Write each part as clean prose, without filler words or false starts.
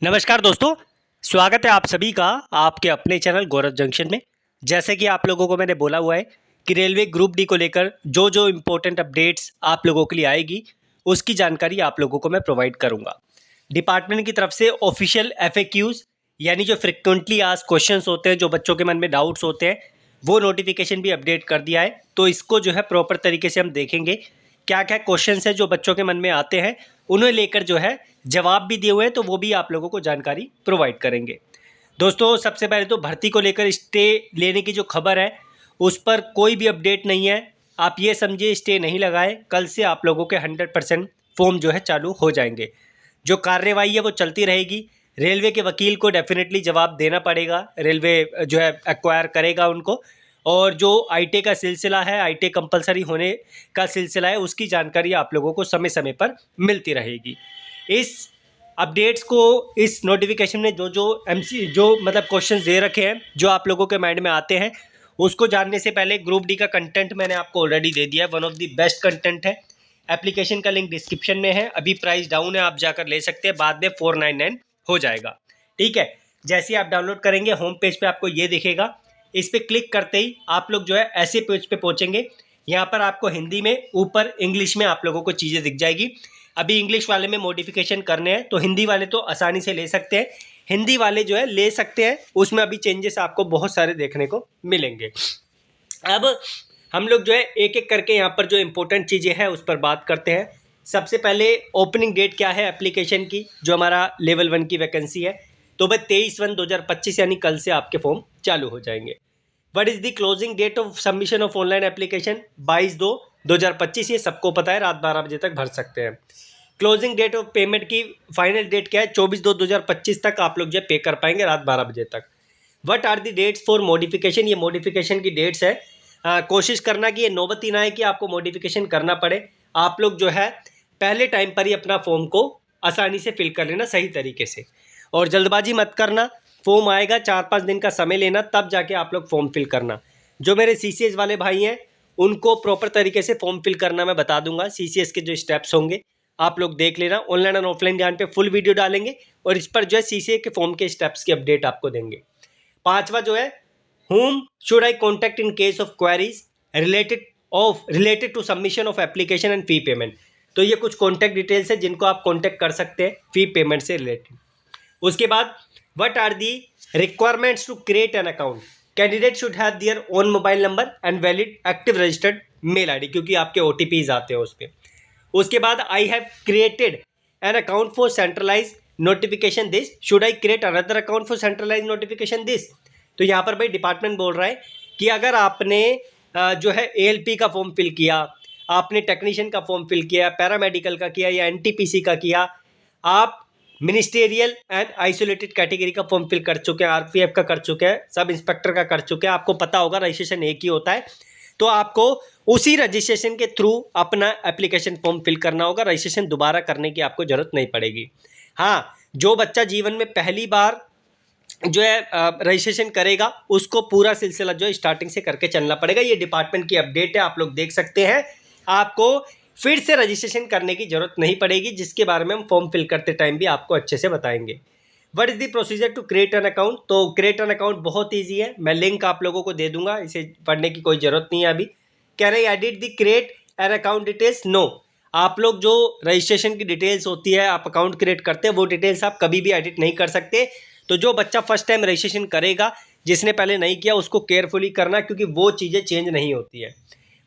नमस्कार दोस्तों, स्वागत है आप सभी का आपके अपने चैनल गोरख जंक्शन में। जैसे कि आप लोगों को मैंने बोला हुआ है कि रेलवे ग्रुप डी को लेकर जो जो इम्पोर्टेंट अपडेट्स आप लोगों के लिए आएगी उसकी जानकारी आप लोगों को मैं प्रोवाइड करूंगा। डिपार्टमेंट की तरफ से ऑफिशियल एफएक्यूज यानी जो फ्रिक्वेंटली आस्क्ड क्वेश्चंस होते हैं, जो बच्चों के मन में डाउट्स होते हैं, वो नोटिफिकेशन भी अपडेट कर दिया है। तो इसको जो है प्रॉपर तरीके से हम देखेंगे क्या क्या क्वेश्चंस है जो बच्चों के मन में आते हैं, उन्हें लेकर जो है जवाब भी दिए हुए हैं, तो वो भी आप लोगों को जानकारी प्रोवाइड करेंगे। दोस्तों, सबसे पहले तो भर्ती को लेकर स्टे लेने की जो खबर है उस पर कोई भी अपडेट नहीं है। आप ये समझिए स्टे नहीं लगाए, कल से आप लोगों के 100% फॉर्म जो है चालू हो जाएंगे। जो कार्यवाही है वो चलती रहेगी। रेलवे के वकील को डेफिनेटली जवाब देना पड़ेगा, रेलवे जो है एक्वायर करेगा उनको। और जो आईटी का सिलसिला है, आईटी कंपलसरी होने का सिलसिला है, उसकी जानकारी आप लोगों को समय समय पर मिलती रहेगी। इस अपडेट्स को, इस नोटिफिकेशन में जो जो एमसी जो मतलब क्वेश्चंस दे रखे हैं जो आप लोगों के माइंड में आते हैं, उसको जानने से पहले ग्रुप डी का कंटेंट मैंने आपको ऑलरेडी दे दिया है। One of the best content है। एप्लीकेशन का लिंक डिस्क्रिप्शन में है, अभी प्राइस डाउन है, आप जाकर ले सकते हैं, बाद में 499 हो जाएगा। ठीक है, जैसे ही आप डाउनलोड करेंगे होम पेज पे आपको ये दिखेगा। इस पर क्लिक करते ही आप लोग जो है ऐसे पेज पे पहुंचेंगे। यहाँ पर आपको हिंदी में, ऊपर इंग्लिश में आप लोगों को चीज़ें दिख जाएगी। अभी इंग्लिश वाले में मॉडिफिकेशन करने हैं, तो हिंदी वाले तो आसानी से ले सकते हैं, हिंदी वाले जो है ले सकते हैं, उसमें अभी चेंजेस आपको बहुत सारे देखने को मिलेंगे। अब हम लोग जो है एक एक करके यहाँ पर जो इम्पोर्टेंट चीज़ें हैं उस पर बात करते हैं। सबसे पहले ओपनिंग डेट क्या है एप्लीकेशन की, जो हमारा लेवल 1 की वैकेंसी है, तो भाई 23/1/2025 यानी कल से आपके फॉर्म चालू हो जाएंगे। What is the closing date of submission of online application? 22/2/2025, ये सबको पता है, रात 12 बजे तक भर सकते हैं। क्लोजिंग डेट ऑफ पेमेंट की फाइनल डेट क्या है? 24/2/2025 तक आप लोग जो पे कर पाएंगे, रात 12 बजे तक। What are the dates for modification? ये मॉडिफिकेशन की डेट्स है। कोशिश करना कि ये नौबत ही ना आए कि आपको मॉडिफिकेशन करना पड़े। आप लोग जो है पहले टाइम पर ही अपना फॉर्म को आसानी से फिल कर लेना सही तरीके से, और जल्दबाजी मत करना। फॉर्म आएगा, 4-5 दिन का समय लेना, तब जाके आप लोग फॉर्म फिल करना। जो मेरे सीसीएस वाले भाई हैं उनको प्रॉपर तरीके से फॉर्म फिल करना मैं बता दूंगा। सीसीएस के जो स्टेप्स होंगे आप लोग देख लेना, ऑनलाइन और ऑफलाइन ध्यान पे फुल वीडियो डालेंगे, और इस पर जो है सीसीए के फॉर्म के स्टेप्स की अपडेट आपको देंगे। 5वां जो है, whom should I contact in case of queries related to submission of application and fee payment? तो ये कुछ कॉन्टैक्ट डिटेल्स है जिनको आप कॉन्टैक्ट कर सकते हैं फी पेमेंट से रिलेटेड। उसके बाद what are the requirements to create an account? Candidate should have their own mobile number and valid active registered mail ID, क्योंकि आपके ओटीपीज आते हैं उस पर। उसके बाद I have created an account for centralize notification this, should I create another account for centralize notification this? तो यहाँ पर भाई डिपार्टमेंट बोल रहा है कि अगर आपने जो है एएलपी का फॉर्म फिल किया, आपने टेक्नीशियन का फॉर्म फिल किया, पैरामेडिकल का किया या एनटीपीसी का किया, आप मिनिस्टेरियल एंड आइसोलेटेड कैटेगरी का फॉर्म फिल कर चुके हैं, आरपीएफ का कर चुके हैं, सब इंस्पेक्टर का कर चुके हैं, आपको पता होगा रजिस्ट्रेशन एक ही होता है, तो आपको उसी रजिस्ट्रेशन के थ्रू अपना एप्लीकेशन फॉर्म फिल करना होगा। रजिस्ट्रेशन दोबारा करने की आपको जरूरत नहीं पड़ेगी। हाँ, जो बच्चा जीवन में पहली बार जो है रजिस्ट्रेशन करेगा उसको पूरा सिलसिला जो है स्टार्टिंग से करके चलना पड़ेगा। ये डिपार्टमेंट की अपडेट है, आप लोग देख सकते हैं। आपको फिर से रजिस्ट्रेशन करने की जरूरत नहीं पड़ेगी, जिसके बारे में हम फॉर्म फिल करते टाइम भी आपको अच्छे से बताएंगे। What is the procedure to create an account? तो क्रिएट एन अकाउंट बहुत ईजी है, मैं लिंक आप लोगों को दे दूंगा, इसे पढ़ने की कोई जरूरत नहीं है अभी। कह रहे edit the create an account details? No, आप लोग जो रजिस्ट्रेशन की डिटेल्स होती है, आप अकाउंट क्रिएट करते हैं, वो डिटेल्स आप कभी भी एडिट नहीं कर सकते। तो जो बच्चा फर्स्ट टाइम रजिस्ट्रेशन करेगा, जिसने पहले नहीं किया, उसको केयरफुली करना, क्योंकि वो चीज़ें चेंज नहीं होती है।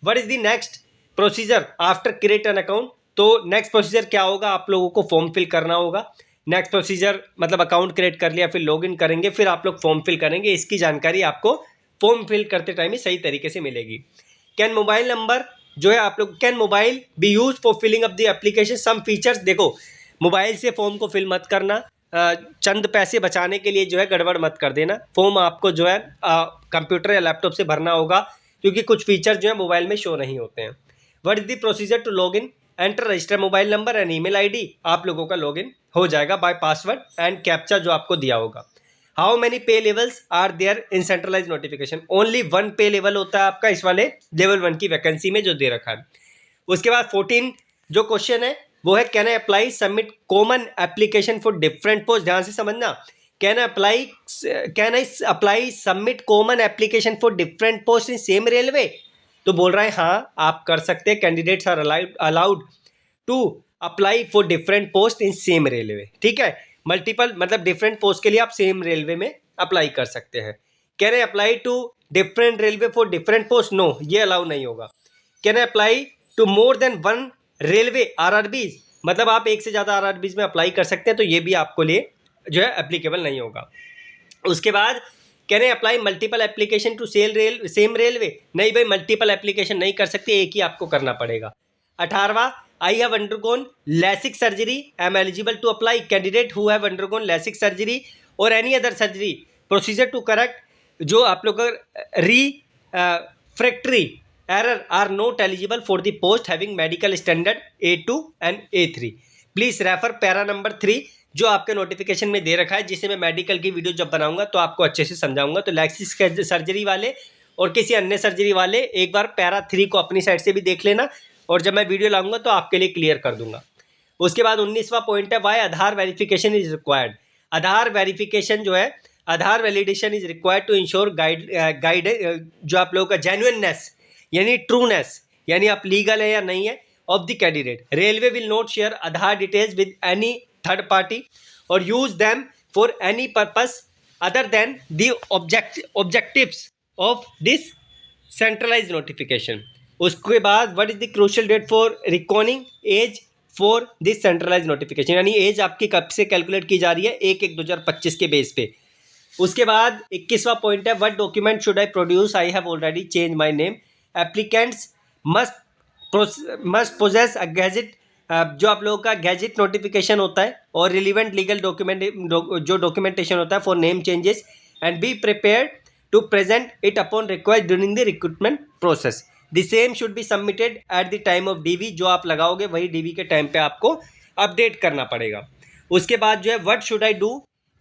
What is the next procedure after create an account? तो नेक्स्ट प्रोसीजर क्या होगा? आप लोगों को फॉर्म फिल करना होगा। नेक्स्ट प्रोसीजर मतलब अकाउंट क्रिएट कर लिया, फिर लॉगिन करेंगे, फिर आप लोग फॉर्म फिल करेंगे। इसकी जानकारी आपको फॉर्म फिल करते टाइम ही सही तरीके से मिलेगी। कैन मोबाइल नंबर जो है आप लोग, can mobile be use for filling up the application? Some features, देखो मोबाइल से फॉर्म को फिल मत करना, चंद पैसे बचाने के लिए जो है गड़बड़ मत कर देना। फॉर्म आपको जो है कंप्यूटर या लैपटॉप से भरना होगा, क्योंकि कुछ फीचर जो है मोबाइल में शो नहीं होते हैं। What is the procedure to log in? Enter register mobile number and email ID, आप लोगों का लॉगिन हो जाएगा बाय पासवर्ड एंड कैप्चा जो आपको दिया होगा। How many pay levels are there in centralize notification? Only 1 pay level होता है आपका इस वाले लेवल 1 की वैकेंसी में जो दे रखा है। उसके बाद 14 जो क्वेश्चन है वो है can I apply submit common application for different post. ध्यान से समझना, can I apply submit common application for different post in same railway. तो बोल रहा है हाँ आप कर सकते हैं, candidates are allowed to apply for different post in same railway. ठीक है, मल्टीपल मतलब डिफरेंट पोस्ट के लिए आप सेम रेलवे में अप्लाई कर सकते हैं। Can I apply to different railway for different post, no ये अलाउ नहीं होगा। Can I apply to more than one railway RRBs, मतलब आप एक से ज़्यादा आरआरबीज में अप्लाई कर सकते हैं, तो ये भी आपको लिए जो है एप्लीकेबल नहीं होगा। उसके बाद can I apply multiple application to same railway, नहीं भाई मल्टीपल एप्लीकेशन नहीं कर सकते, एक ही आपको करना पड़ेगा। 18वां, I have undergone LASIK surgery, I am eligible to apply. Candidate who have undergone LASIK surgery और any other surgery procedure to correct जो आप लोग refractory error are not eligible for the post having medical standard A2 and A3। Please refer para number 3 जो आपके notification में दे रखा है, जिसे मैं मेडिकल की वीडियो जब बनाऊंगा तो आपको अच्छे से समझाऊंगा। तो लैसिक सर्जरी वाले और किसी अन्य सर्जरी वाले एक बार पैरा 3 को अपनी साइड से भी देख लेना, और जब मैं वीडियो लाऊंगा तो आपके लिए क्लियर कर दूंगा। उसके बाद 19वां पॉइंट है why Aadhaar verification is required. Aadhaar verification जो है, Aadhaar validation is required to ensure guide जो आप लोगों का जेन्युइननेस यानी ट्रूनेस, यानी आप लीगल है या नहीं है of the candidate. Railway will not share Aadhaar details with any third party और use them for any purpose other than the objectives of this centralise notification. उसके बाद what is the crucial date for recording age for this centralise notification, यानी age आपकी कब से calculate की जा रही है, 1/1/2025 के बेस पे। उसके बाद 21वां पॉइंट है what document should I produce, I have already change my name. Applicants must possess a gazette, जो आप लोगों का गैजेट नोटिफिकेशन होता है और रिलीवेंट लीगल डॉक्यूमेंट जो डॉक्यूमेंटेशन होता है for name changes and be prepared to present it upon request during the recruitment process. The same should be submitted at the time of DV, जो आप लगाओगे वही डीवी के टाइम पे आपको अपडेट करना पड़ेगा। उसके बाद जो है what should I do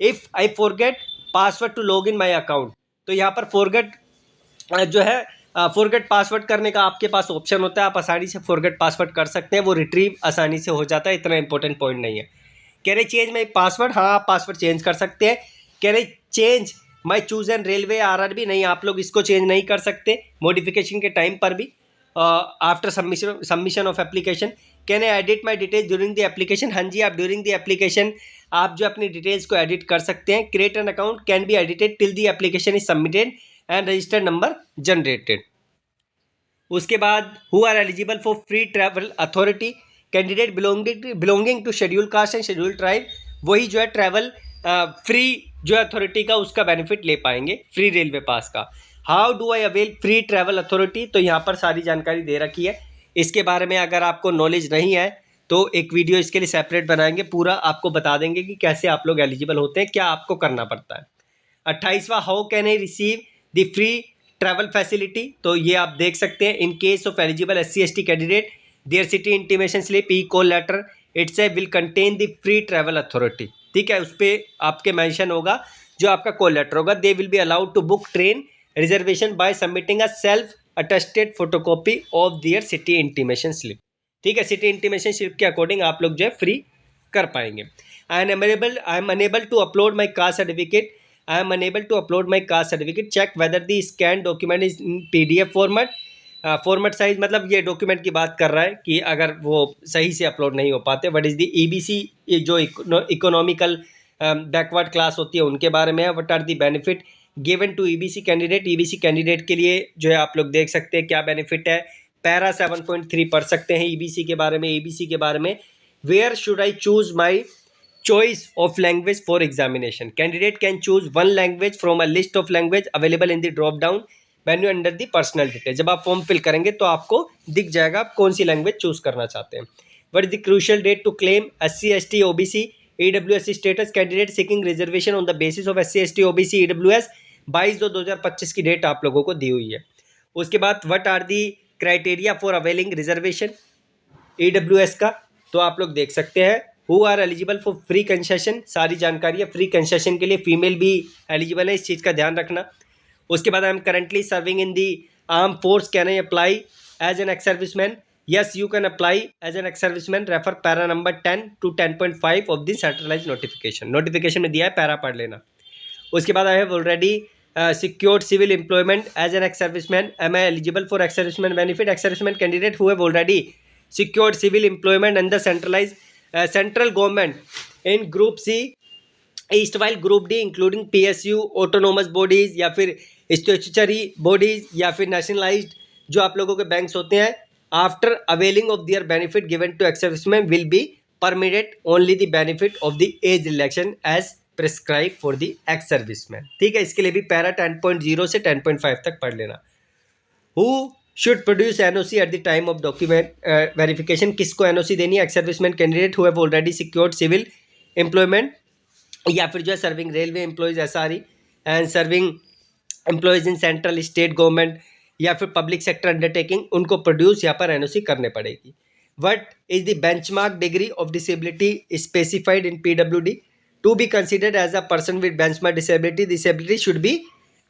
if I forget password to log in my account. तो यहाँ पर फॉरगेट जो है फॉरगेट पासवर्ड करने का आपके पास ऑप्शन होता है, आप आसानी से फॉरगेट पासवर्ड कर सकते हैं, वो रिट्रीव आसानी से हो जाता है, इतना इंपॉर्टेंट पॉइंट नहीं है। कह रहे चेंज माई पासवर्ड, हाँ आप पासवर्ड चेंज कर सकते हैं। कह रहे change my choose and railway RRB, नहीं आप लोग इसको चेंज नहीं कर सकते मॉडिफिकेशन के टाइम पर भी after submission of application. Can I edit my details during the application, हाँ जी आप ड्यूरिंग द एप्लीकेशन आप जो अपनी डिटेल्स को एडिट कर सकते हैं। Create an account can be edited till the application is submitted and registered number generated. उसके बाद who are eligible for free travel authority, candidate belonging to schedule caste and schedule tribe, वही जो है travel free जो authority का उसका benefit ले पाएंगे फ्री रेलवे पास का। How do I avail free travel authority, तो यहाँ पर सारी जानकारी दे रखी है। इसके बारे में अगर आपको नॉलेज नहीं है तो एक वीडियो इसके लिए सेपरेट बनाएंगे, पूरा आपको बता देंगे कि कैसे आप लोग एलिजिबल होते हैं, क्या आपको करना पड़ता है। 28वां how can I receive the free travel facility, तो ये आप देख सकते हैं in case of eligible SC/ST candidate their city intimation slip e call letter it's will contain the free travel authority. ठीक है, उस पर आपके मेंशन होगा जो आपका कॉल लेटर होगा। They will be allowed to book train reservation by submitting a self attested photocopy of their city intimation slip. ठीक है, सिटी इंटीमेशन स्लिप के अकॉर्डिंग आप लोग जो है फ्री कर पाएंगे। I am unable to upload my caste certificate, I am unable to upload my caste certificate. Check whether the scanned document is in PDF format. Format size मतलब ये document की बात कर रहा है कि अगर वो सही से अपलोड नहीं हो पाते। व्हाट इज़ द EBC, ये जो इकोनॉमिकल बैकवर्ड क्लास होती है उनके बारे में है। What are the benefit given to EBC candidate, EBC candidate के लिए जो है आप लोग देख सकते हैं क्या बेनिफिट है। पैरा 7.3 पढ़ सकते हैं EBC के बारे में। EBC के बारे में where should I choose my choice of language for examination, candidate can choose one language from a list of language available in the drop down menu under the personal detail। जब आप form fill करेंगे तो आपको दिख जाएगा आप कौन सी language choose करना चाहते हैं। what is the crucial date to claim SC/ST OBC EWS status, candidate seeking reservation on the basis of SC/ST OBC EWS 22/2/2025 की डेट आप लोगों को दी हुई है। उसके बाद what are the criteria for availing reservation EWS का, तो आप लोग देख सकते हैं who are eligible for free concession, सारी जानकारी है। फ्री कंसेशन के लिए फीमेल भी एलिजिबल है, इस चीज़ का ध्यान रखना। उसके बाद I am currently serving in the arm force, can I apply as an ex serviceman, Yes, you can apply as an ex-serviceman. Refer para number 10 to 10.5 of the centralized notification. Notification में दिया है, para पढ़ लेना. उसके बाद I have already secured civil employment as an ex-serviceman. Am I eligible for ex-serviceman benefit? Ex-serviceman candidate who have already secured civil employment under centralized central government in Group C east, while group D including PSU, autonomous bodies या फिर statutory bodies या फिर nationalised जो आप लोगों के banks होते हैं, after availing of their benefit given to ex serviceman will be permitted only the benefit of the age relaxation as prescribe for the ex serviceman. ठीक है, इसके लिए भी पैरा 10.0 से 10.5 तक पढ़ लेना. Who should produce NOC at the time of document verification. किसको NOC देनी है? Ex serviceman candidate who have already secured civil employment या फिर जो है serving railway employees SRE and serving employees in central state government या फिर public sector undertaking, उनको प्रोड्यूस यहाँ पर NOC करने पड़ेगी. What is the benchmark degree of disability specified in PWD to be considered as a person with benchmark disability. Disability should be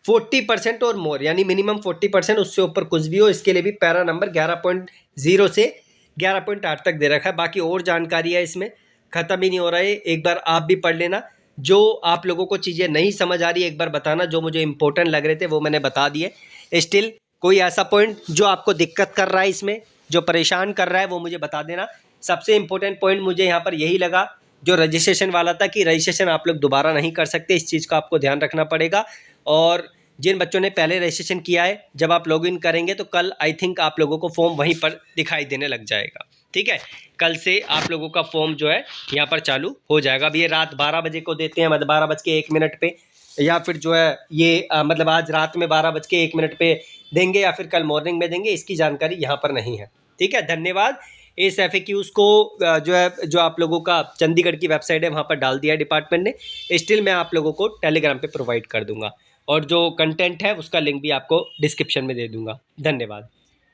40% और मोर, यानी minimum 40%, उससे ऊपर कुछ भी हो. इसके लिए भी पैरा नंबर 11.0 से 11.8 तक दे रखा है. बाकी और जानकारी है इसमें, ख़त्म ही नहीं हो रहा है. एक बार आप भी पढ़ लेना. जो आप लोगों को चीज़ें नहीं समझ आ रही एक बार बताना. जो मुझे इंपॉर्टेंट लग रहे थे वो मैंने बता दिए. स्टिल कोई ऐसा पॉइंट जो आपको दिक्कत कर रहा है इसमें, जो परेशान कर रहा है, वो मुझे बता देना. सबसे इंपॉर्टेंट पॉइंट मुझे यहाँ पर यही लगा जो रजिस्ट्रेशन वाला था, कि रजिस्ट्रेशन आप लोग दोबारा नहीं कर सकते. इस चीज़ का आपको ध्यान रखना पड़ेगा. और जिन बच्चों ने पहले रजिस्ट्रेशन किया है, जब आप लॉगिन करेंगे तो कल आई थिंक आप लोगों को फॉर्म वहीं पर दिखाई देने लग जाएगा. ठीक है, कल से आप लोगों का फॉर्म जो है यहाँ पर चालू हो जाएगा. अभी ये रात 12 बजे को देते हैं, मतलब 12:01 पे, या फिर जो है ये मतलब आज रात में 12:01 पे देंगे या फिर कल मॉर्निंग में देंगे, इसकी जानकारी यहाँ पर नहीं है. ठीक है, धन्यवाद. इस FAQs को जो है, जो आप लोगों का चंडीगढ़ की वेबसाइट है वहाँ पर डाल दिया है डिपार्टमेंट ने. स्टिल मैं आप लोगों को टेलीग्राम पे प्रोवाइड कर दूंगा, और जो कंटेंट है उसका लिंक भी आपको डिस्क्रिप्शन में दे दूंगा. धन्यवाद.